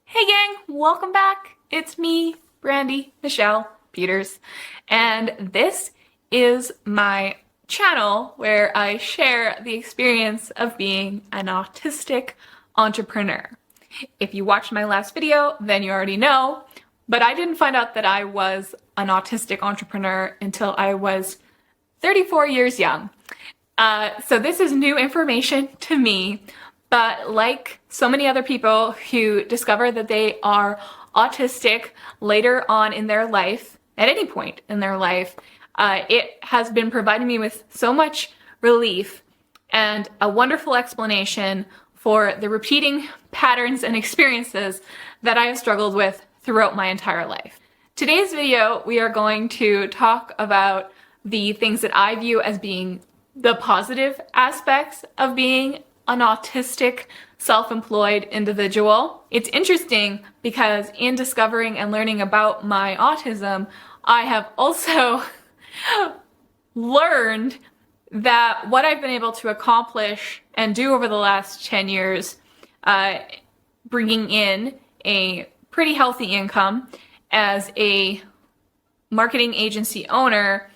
Hey gang, welcome back. It's me, Brandy Michelle Peters, and this is my channel where I share the experience of being an autistic entrepreneur. If you watched my last video, then you already know, but I didn't find out that I was an autistic entrepreneur until I was 34 years young. So this is new information to me. But like so many other people who discover that they are autistic later on in their life, at any point in their life, it has been providing me with so much relief and a wonderful explanation for the repeating patterns and experiences that I have struggled with throughout my entire life. Today's video, we are going to talk about the things that I view as being the positive aspects of being an autistic, self-employed individual. It's interesting because in discovering and learning about my autism, I have also learned that what I've been able to accomplish and do over the last 10 years, bringing in a pretty healthy income as a marketing agency owner,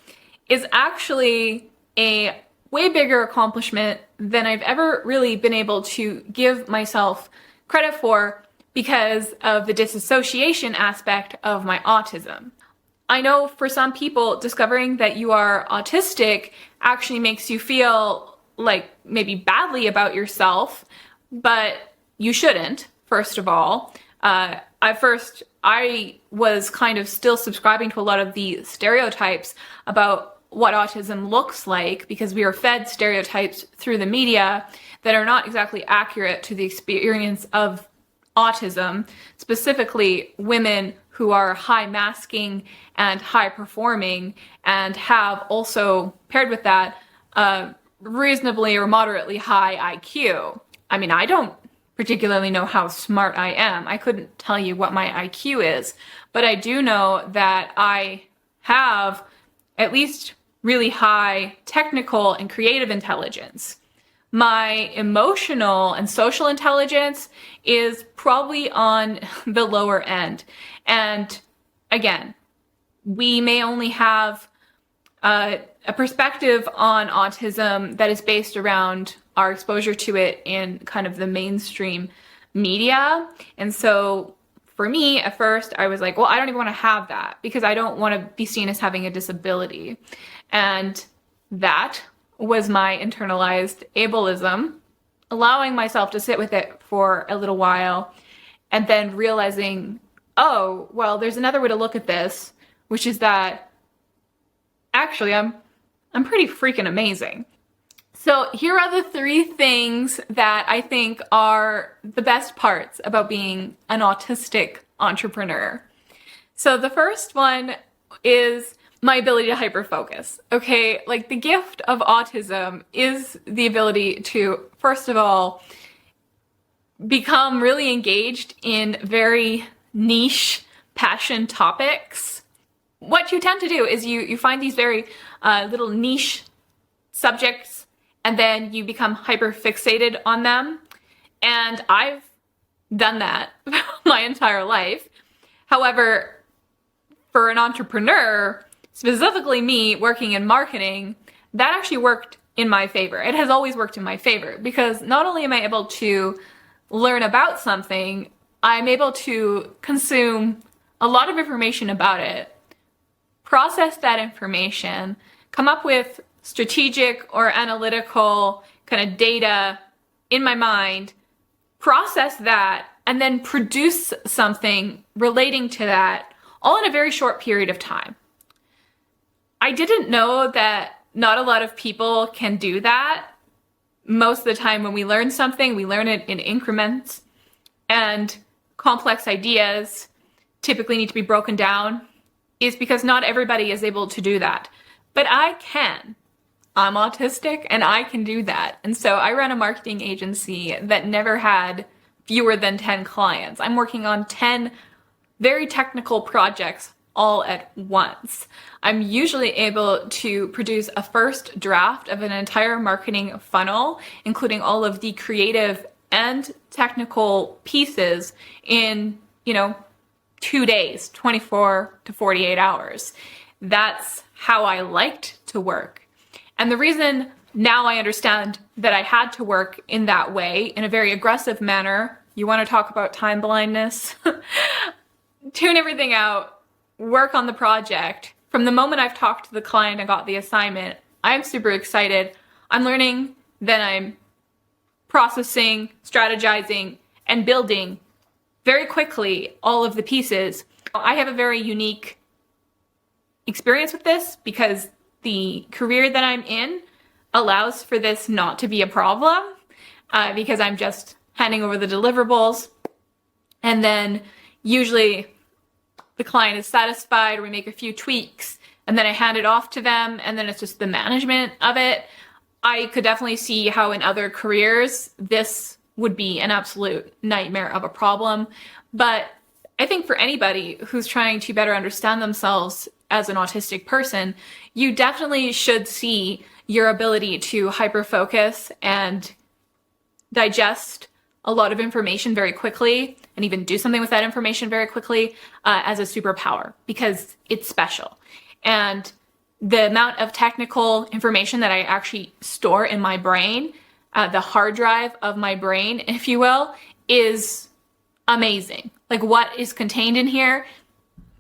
is actually a way bigger accomplishment than I've ever really been able to give myself credit for because of the disassociation aspect of my autism. I know for some people, discovering that you are autistic actually makes you feel like maybe badly about yourself, but you shouldn't, first of all. I was kind of still subscribing to a lot of the stereotypes about what autism looks like because we are fed stereotypes through the media that are not exactly accurate to the experience of autism, specifically women who are high masking and high performing and have also paired with that reasonably or moderately high IQ. I mean, I don't particularly know how smart I am. I couldn't tell you what my IQ is, but I do know that I have at least really high technical and creative intelligence. My emotional and social intelligence is probably on the lower end. And again, we may only have a perspective on autism that is based around our exposure to it in kind of the mainstream media. And so for me, at first, I was like, well, I don't even want to have that because I don't want to be seen as having a disability. And that was my internalized ableism, allowing myself to sit with it for a little while and then realizing, oh, well, there's another way to look at this, which is that actually I'm pretty freaking amazing. So here are the 3 things that I think are the best parts about being an autistic entrepreneur. So the first one is my ability to hyperfocus. Okay, like the gift of autism is the ability to, first of all, become really engaged in very niche passion topics. What you tend to do is you find these very little niche subjects and then you become hyper fixated on them. And I've done that my entire life. However, for an entrepreneur, specifically me working in marketing, that actually worked in my favor. It has always worked in my favor because not only am I able to learn about something, I'm able to consume a lot of information about it, process that information, come up with strategic or analytical kind of data in my mind, process that, and then produce something relating to that all in a very short period of time. I didn't know that not a lot of people can do that. Most of the time when we learn something, we learn it in increments, and complex ideas typically need to be broken down is because not everybody is able to do that. But I can. I'm autistic and I can do that. And so I run a marketing agency that never had fewer than 10 clients. I'm working on 10 very technical projects all at once. I'm usually able to produce a first draft of an entire marketing funnel, including all of the creative and technical pieces in, 2 days, 24 to 48 hours. That's how I liked to work. And the reason now I understand that I had to work in that way, in a very aggressive manner, you want to talk about time blindness? Tune everything out, work on the project. From the moment I've talked to the client and got the assignment, I'm super excited. I'm learning, then I'm processing, strategizing, and building very quickly all of the pieces. I have a very unique experience with this because the career that I'm in allows for this not to be a problem, because I'm just handing over the deliverables, and then usually the client is satisfied, or we make a few tweaks, and then I hand it off to them, and then it's just the management of it. I could definitely see how in other careers this would be an absolute nightmare of a problem. But I think for anybody who's trying to better understand themselves as an autistic person, you definitely should see your ability to hyper-focus and digest a lot of information very quickly, and even do something with that information very quickly, as a superpower, because it's special. And the amount of technical information that I actually store in my brain, the hard drive of my brain, if you will, is amazing. Like, what is contained in here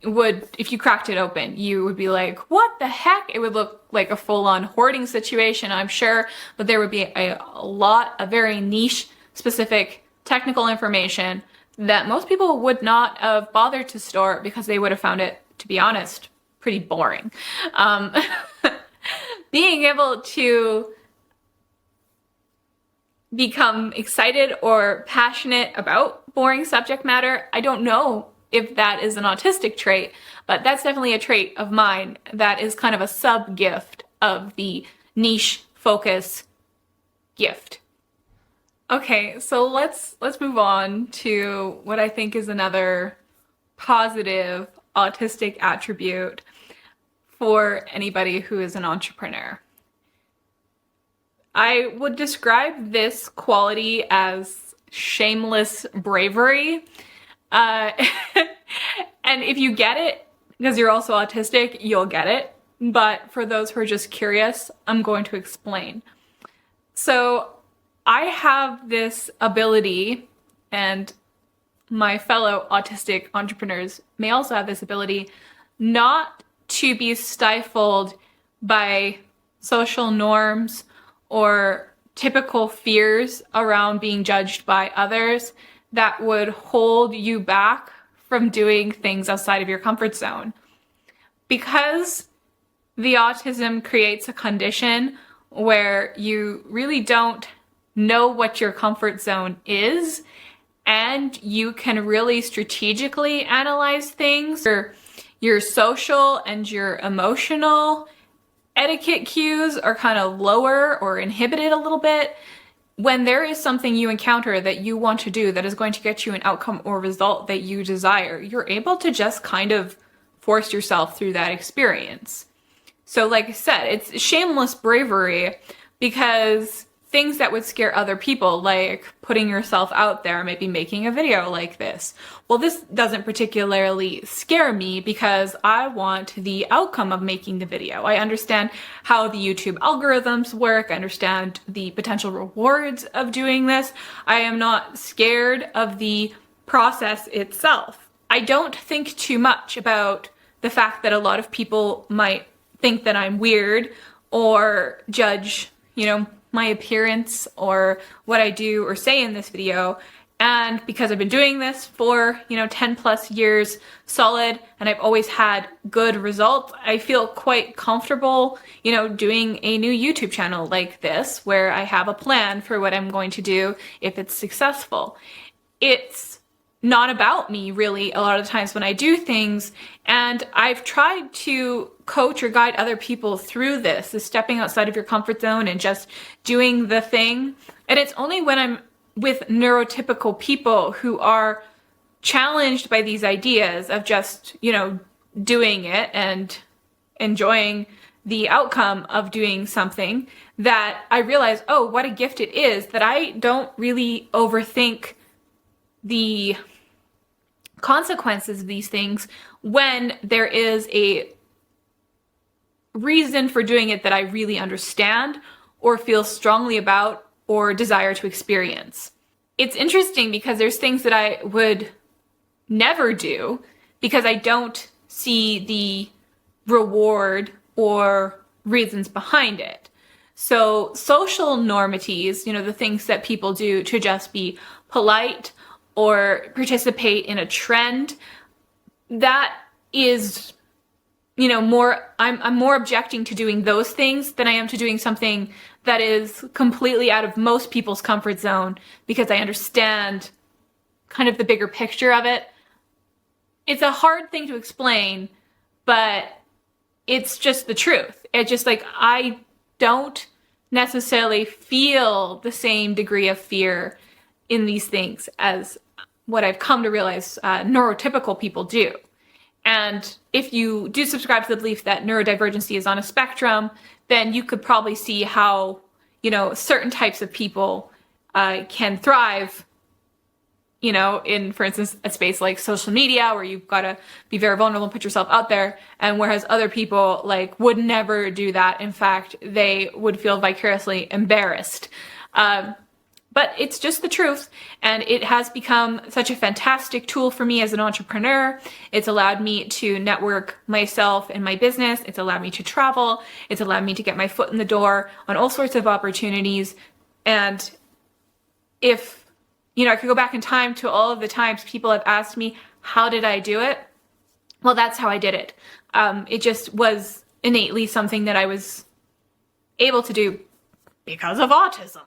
would, if you cracked it open, you would be like, what the heck? It would look like a full-on hoarding situation, I'm sure, but there would be a lot of very niche, specific technical information that most people would not have bothered to store because they would have found it, to be honest, pretty boring. Being able to become excited or passionate about boring subject matter, I don't know if that is an autistic trait, but that's definitely a trait of mine that is kind of a sub-gift of the niche focus gift. Okay, so let's move on to what I think is another positive autistic attribute for anybody who is an entrepreneur. I would describe this quality as shameless bravery. And if you get it, because you're also autistic, you'll get it. But for those who are just curious, I'm going to explain. So I have this ability, and my fellow autistic entrepreneurs may also have this ability, not to be stifled by social norms or typical fears around being judged by others that would hold you back from doing things outside of your comfort zone. Because the autism creates a condition where you really don't know what your comfort zone is, and you can really strategically analyze things. Your social and your emotional etiquette cues are kind of lower or inhibited a little bit. When there is something you encounter that you want to do that is going to get you an outcome or result that you desire, you're able to just kind of force yourself through that experience. So like I said, it's shameless bravery, because things that would scare other people, like putting yourself out there, maybe making a video like this. Well, this doesn't particularly scare me because I want the outcome of making the video. I understand how the YouTube algorithms work. I understand the potential rewards of doing this. I am not scared of the process itself. I don't think too much about the fact that a lot of people might think that I'm weird or judge, my appearance or what I do or say in this video. And because I've been doing this for, 10 plus years solid, and I've always had good results, I feel quite comfortable, doing a new YouTube channel like this, where I have a plan for what I'm going to do if it's successful. It's not about me really a lot of the times when I do things, and I've tried to coach or guide other people through this stepping outside of your comfort zone and just doing the thing. And it's only when I'm with neurotypical people who are challenged by these ideas of just, doing it and enjoying the outcome of doing something, that I realize, oh, what a gift it is that I don't really overthink the consequences of these things when there is a reason for doing it that I really understand or feel strongly about or desire to experience. It's interesting because there's things that I would never do because I don't see the reward or reasons behind it. So social normities, the things that people do to just be polite or participate in a trend, that is, I'm more objecting to doing those things than I am to doing something that is completely out of most people's comfort zone because I understand kind of the bigger picture of it. It's a hard thing to explain, but it's just the truth. It's just like, I don't necessarily feel the same degree of fear in these things as what I've come to realize neurotypical people do. And if you do subscribe to the belief that neurodivergency is on a spectrum, then you could probably see how, certain types of people can thrive, in, for instance, a space like social media where you've got to be very vulnerable and put yourself out there. And whereas other people would never do that. In fact, they would feel vicariously embarrassed. But it's just the truth, and it has become such a fantastic tool for me as an entrepreneur. It's allowed me to network myself and my business. It's allowed me to travel. It's allowed me to get my foot in the door on all sorts of opportunities. And if, I could go back in time to all of the times people have asked me, how did I do it? Well, that's how I did it. It just was innately something that I was able to do because of autism.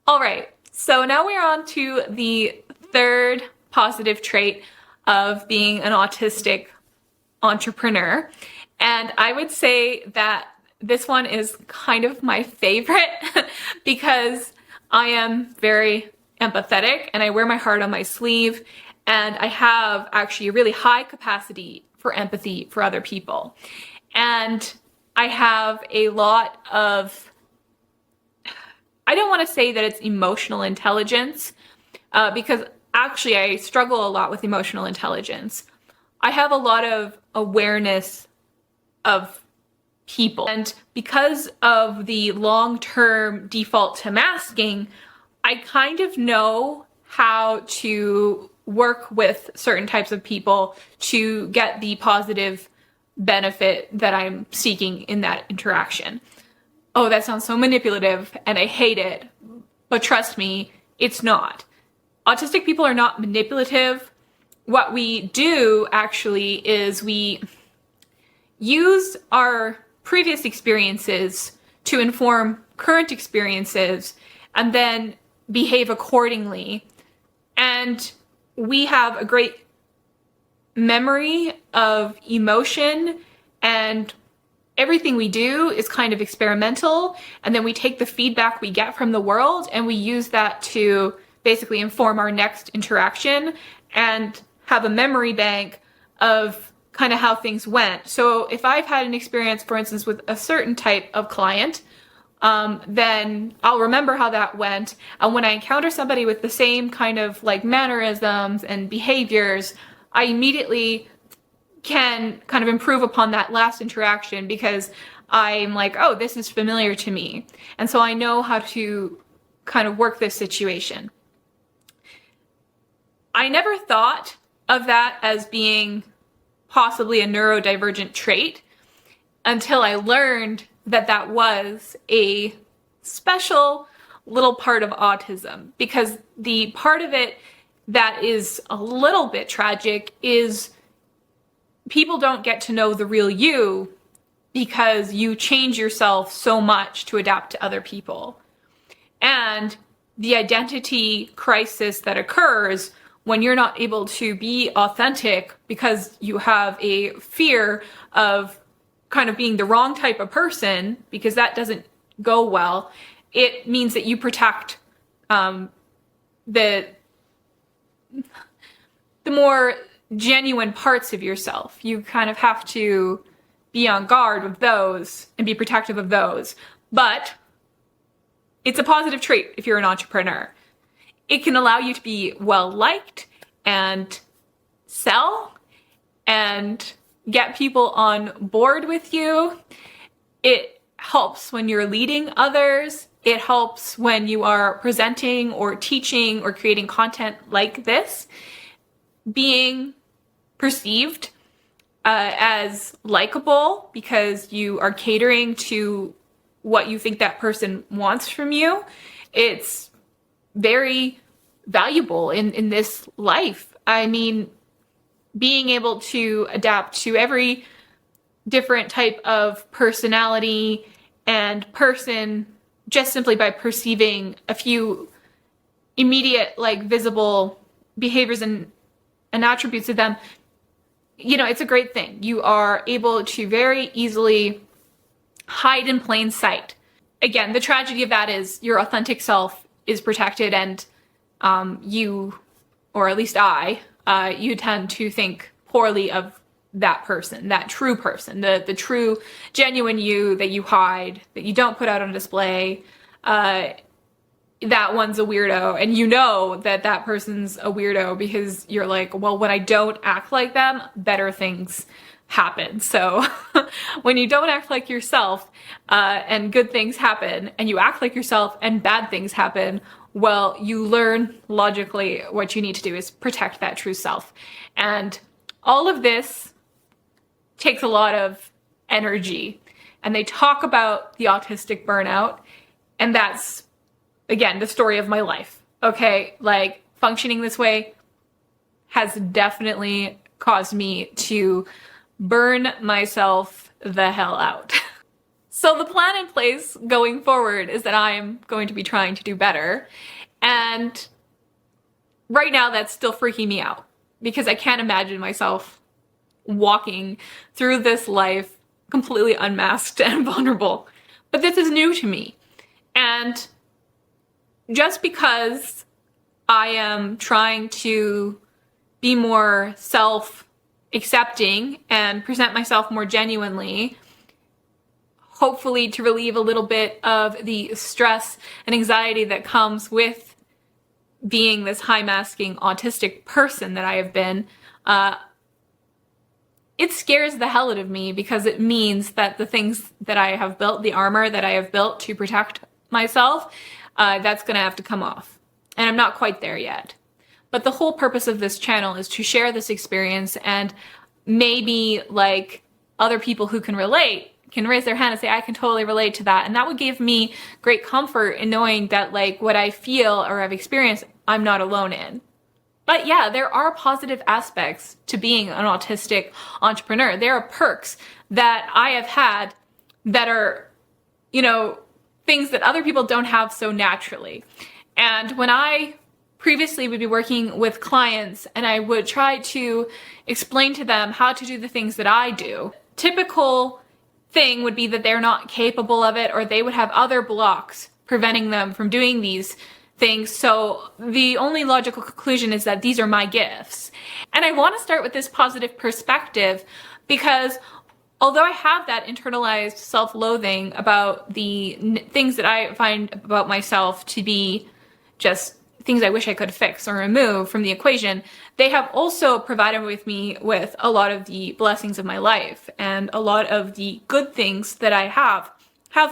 All right, so now we're on to the third positive trait of being an autistic entrepreneur. And I would say that this one is kind of my favorite because I am very empathetic and I wear my heart on my sleeve, and I have actually a really high capacity for empathy for other people. And I have a lot of, I don't want to say that it's emotional intelligence, because actually I struggle a lot with emotional intelligence. I have a lot of awareness of people. And because of the long-term default to masking, I kind of know how to work with certain types of people to get the positive benefit that I'm seeking in that interaction. Oh, that sounds so manipulative and I hate it, but trust me, it's not. Autistic people are not manipulative. What we do actually is we use our previous experiences to inform current experiences and then behave accordingly. And we have a great memory of emotion, and everything we do is kind of experimental, and then we take the feedback we get from the world and we use that to basically inform our next interaction and have a memory bank of kind of how things went. So if I've had an experience, for instance, with a certain type of client, then I'll remember how that went. And when I encounter somebody with the same kind of mannerisms and behaviors, I immediately can kind of improve upon that last interaction because I'm like, oh, this is familiar to me. And so I know how to kind of work this situation. I never thought of that as being possibly a neurodivergent trait until I learned that that was a special little part of autism, because the part of it that is a little bit tragic is people don't get to know the real you because you change yourself so much to adapt to other people. And the identity crisis that occurs when you're not able to be authentic because you have a fear of kind of being the wrong type of person, because that doesn't go well, it means that you protect the more genuine parts of yourself. You kind of have to be on guard with those and be protective of those. But it's a positive trait if you're an entrepreneur. It can allow you to be well liked and sell and get people on board with you. It helps when you're leading others. It helps when you are presenting or teaching or creating content like this. Being perceived as likable because you are catering to what you think that person wants from you. It's very valuable in this life. I mean, being able to adapt to every different type of personality and person just simply by perceiving a few immediate, like, visible behaviors and attributes of them, you know, it's a great thing. You are able to very easily hide in plain sight. Again, the tragedy of that is your authentic self is protected, and you, or at least you tend to think poorly of that person, that true person, the true, genuine you that you hide, that you don't put out on display. That one's a weirdo, and you know that that person's a weirdo because you're like, well, when I don't act like them, better things happen. So when you don't act like yourself and good things happen, and you act like yourself and bad things happen, well, you learn logically what you need to do is protect that true self. And all of this takes a lot of energy. And they talk about the autistic burnout, and that's, again, the story of my life. Okay, like, functioning this way has definitely caused me to burn myself the hell out. So the plan in place going forward is that I'm going to be trying to do better. And right now that's still freaking me out because I can't imagine myself walking through this life completely unmasked and vulnerable. But this is new to me. And just because I am trying to be more self-accepting and present myself more genuinely, hopefully to relieve a little bit of the stress and anxiety that comes with being this high-masking autistic person that I have been, it scares the hell out of me because it means that the things that I have built, the armor that I have built to protect myself, that's gonna have to come off. And I'm not quite there yet. But the whole purpose of this channel is to share this experience, and maybe, like, other people who can relate can raise their hand and say, I can totally relate to that. And that would give me great comfort in knowing that, like, what I feel or have experienced, I'm not alone in. But yeah, there are positive aspects to being an autistic entrepreneur. There are perks that I have had that are, you know, things that other people don't have so naturally. And when I previously would be working with clients and I would try to explain to them how to do the things that I do, typical thing would be that they're not capable of it, or they would have other blocks preventing them from doing these things. So the only logical conclusion is that these are my gifts. And I want to start with this positive perspective because although I have that internalized self-loathing about the things that I find about myself to be just things I wish I could fix or remove from the equation, they have also provided me with a lot of the blessings of my life, and a lot of the good things that I have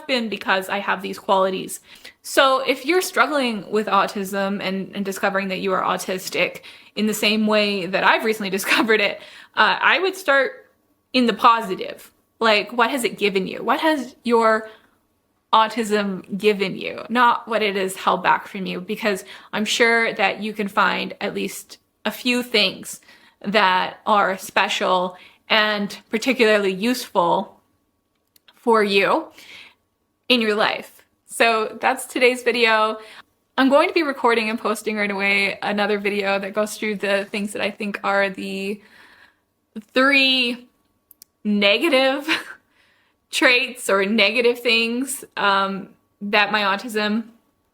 been because I have these qualities. So if you're struggling with autism and discovering that you are autistic in the same way that I've recently discovered it, I would start in the positive. Like, what has it given you? What has your autism given you? Not what it has held back from you, because I'm sure that you can find at least a few things that are special and particularly useful for you in your life. So that's today's video. I'm going to be recording and posting right away another video that goes through the things that I think are the 3 negative traits or negative things that my autism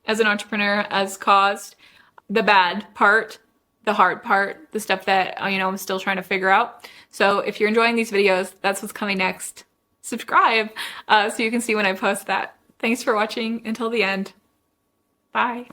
as an entrepreneur has caused. The bad part the hard part, the stuff that, I'm still trying to figure out. So if you're enjoying these videos, that's what's coming next. Subscribe so you can see when I post that. Thanks for watching until the end. Bye.